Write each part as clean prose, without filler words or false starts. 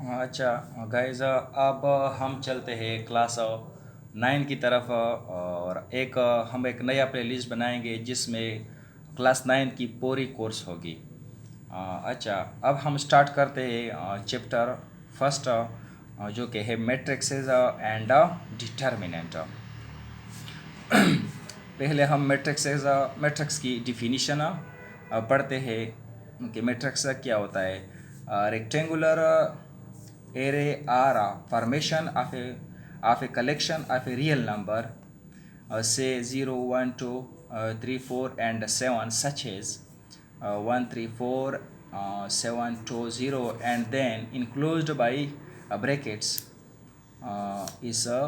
अच्छा गाइज, अब हम चलते हैं क्लास 9 की तरफ। और हम एक नया प्लेलिस्ट बनाएंगे जिसमें क्लास 9 की पूरी कोर्स होगी। अच्छा, अब हम स्टार्ट करते हैं चैप्टर फर्स्ट, जो कि है मैट्रिक्सेस एंड डिटर्मिनेंट। पहले हम मैट्रिक्स की डिफिनीशन पढ़ते हैं कि मैट्रिक्स क्या होता है। Rectangular array or formation of a collection of a real number, say 0 1 2 3 4 and 7, such as 1 3 4 7 2 0, and then enclosed by brackets, uh, is a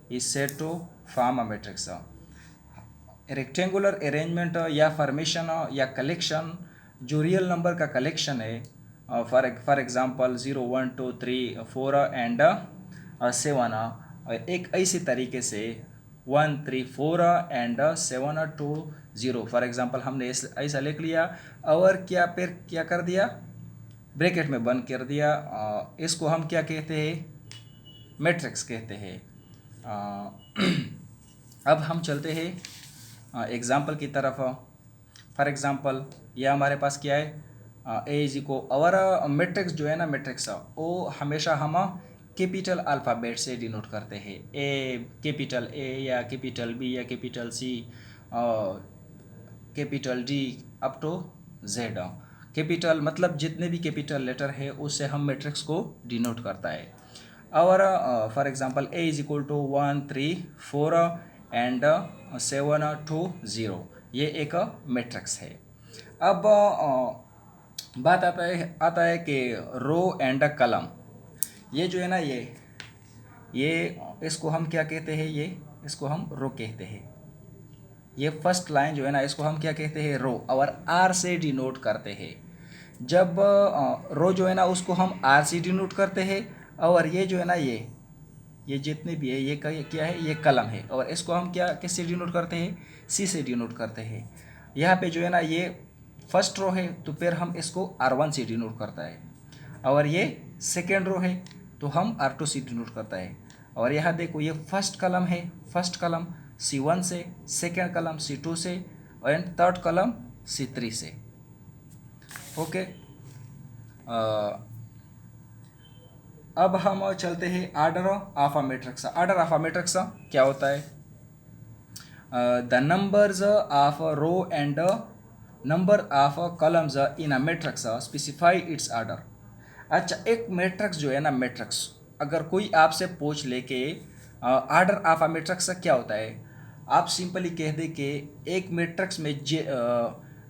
is said to form a matrix. Rectangular arrangement या formation या collection जो real number का collection है, for example 0 1 2 3 4 and 7, एक ऐसे तरीके से 1 3 4 and 7 2 0, for example हमने ऐसा लिख लिया और क्या फिर क्या कर दिया, ब्रैकेट में बंद कर दिया। इसको हम क्या कहते हैं, मैट्रिक्स कहते हैं। अब हम चलते हैं एग्जाम्पल की तरफ। फॉर एग्जाम्पल यह हमारे पास क्या है, ए इज इक्वल, और मैट्रिक्स जो है ना, मैट्रिक्स वो हमेशा हम कैपिटल अल्फ़ाबेट से डिनोट करते हैं। ए कैपिटल ए या कैपिटल बी या capital C, capital D up to Z. Capital मतलब जितने भी कैपिटल लेटर है उससे हम मैट्रिक्स को डिनोट करता है। और for example A is equal to 1 3 4 and 7 2 0, ये एक मैट्रिक्स है। अब बात आता है कि रो एंड कलम, ये जो है ना, ये इसको हम क्या कहते हैं, ये इसको हम रो कहते हैं। ये फर्स्ट लाइन जो है ना, इसको हम क्या कहते हैं, रो, और आर से डिनोट करते हैं। जब रो जो है ना उसको हम आर से डिनोट करते हैं, और ये जो है ना, ये जितने भी है ये क्या है, ये कलम है, और इसको हम क्या किससे डिनोट करते हैं, सी से डिनोट करते हैं। यहाँ पे जो है ना ये फर्स्ट रो है तो फिर हम इसको R1 से डिनोट करता है, और ये सेकेंड रो है तो हम R2 से डिनोट करता है। और यहाँ देखो ये फर्स्ट कलम है, फर्स्ट कलम C1 से, सेकेंड कलम C2 से, एंड थर्ड कलम C3 से। ओके, अब हम चलते हैं order of a matrix. Order of a matrix क्या होता है, the numbers of row and number of columns in a matrix specify its order. अच्छा, एक मैट्रिक्स जो है ना, मैट्रिक्स अगर कोई आपसे पूछ ले कि आर्डर ऑफ अ मैट्रिक्स क्या होता है, आप सिंपली कह दे कि एक मैट्रिक्स में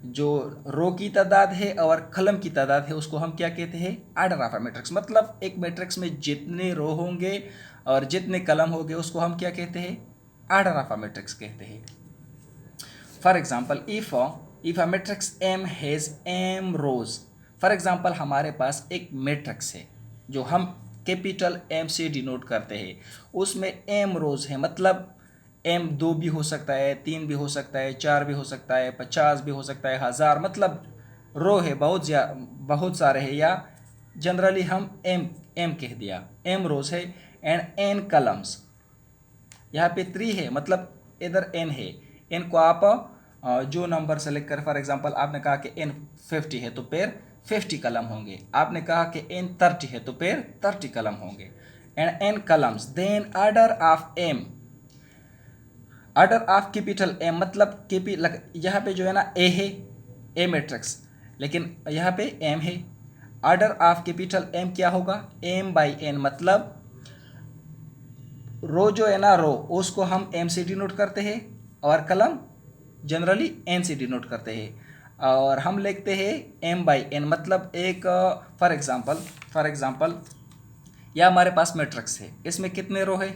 जो रो की तादाद है और कलम की तादाद है उसको हम क्या कहते हैं, आर्डर ऑफ अ मैट्रिक्स। मतलब एक मैट्रिक्स में जितने रो होंगे और जितने कलम होंगे उसको हम क्या कहते हैं, आर्डर ऑफ अ मैट्रिक्स कहते हैं। For example if a matrix M has M rows, for example हमारे पास एक मैट्रिक्स है जो हम कैपिटल एम से डिनोट करते हैं, उसमें एम रोज है। मतलब एम 2 भी हो सकता है, 3 भी हो सकता है, 4 भी हो सकता है, 50 भी हो सकता है, 1000, मतलब रो है बहुत सारे हैं, या जनरली हम एम एम कह दिया, एम रोज है। एंड एन कलम्स, यहाँ पे 3 है, मतलब इधर एन है। एन को आप जो नंबर सेलेक्ट कर, फॉर एग्जांपल आपने कहा कि एन 50 है तो फिर 50 कलम होंगे, आपने कहा कि एन 30 है तो फिर 30 कलम होंगे। And N columns, then order of M, order of capital M, मतलब यहाँ पे जो है ना ए है, ए मैट्रिक्स, लेकिन यहाँ पे एम है। आर्डर ऑफ कैपिटल एम क्या होगा, एम बाई एन, मतलब रो जो है ना, रो उसको हम एम से डिनोट करते हैं और कलम जनरली एन से डिनोट करते हैं, और हम लिखते हैं एम बाई एन। मतलब एक फॉर एग्जांपल यह हमारे पास मैट्रिक्स है, इसमें कितने रो है,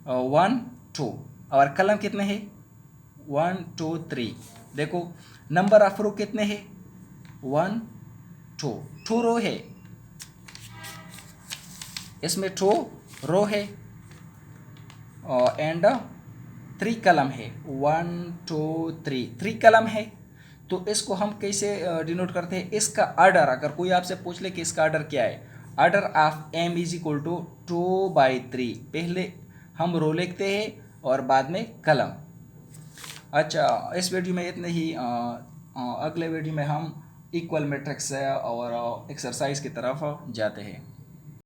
1 2, और कलम कितने हैं, 1 2 3। देखो नंबर ऑफ रो कितने हैं, 1 2, 2 रो है, इसमें 2 रो है, एंड 3 कलम है, 1 2 3 कलम है। तो इसको हम कैसे डिनोट करते हैं, इसका आर्डर, अगर कोई आपसे पूछ ले कि इसका आर्डर क्या है, order of M is equal to 2/3। पहले हम रो लिखते हैं और बाद में कलम। अच्छा, इस वीडियो में इतने ही। अगले वीडियो में हम इक्वल मैट्रिक्स और एक्सरसाइज की तरफ जाते हैं।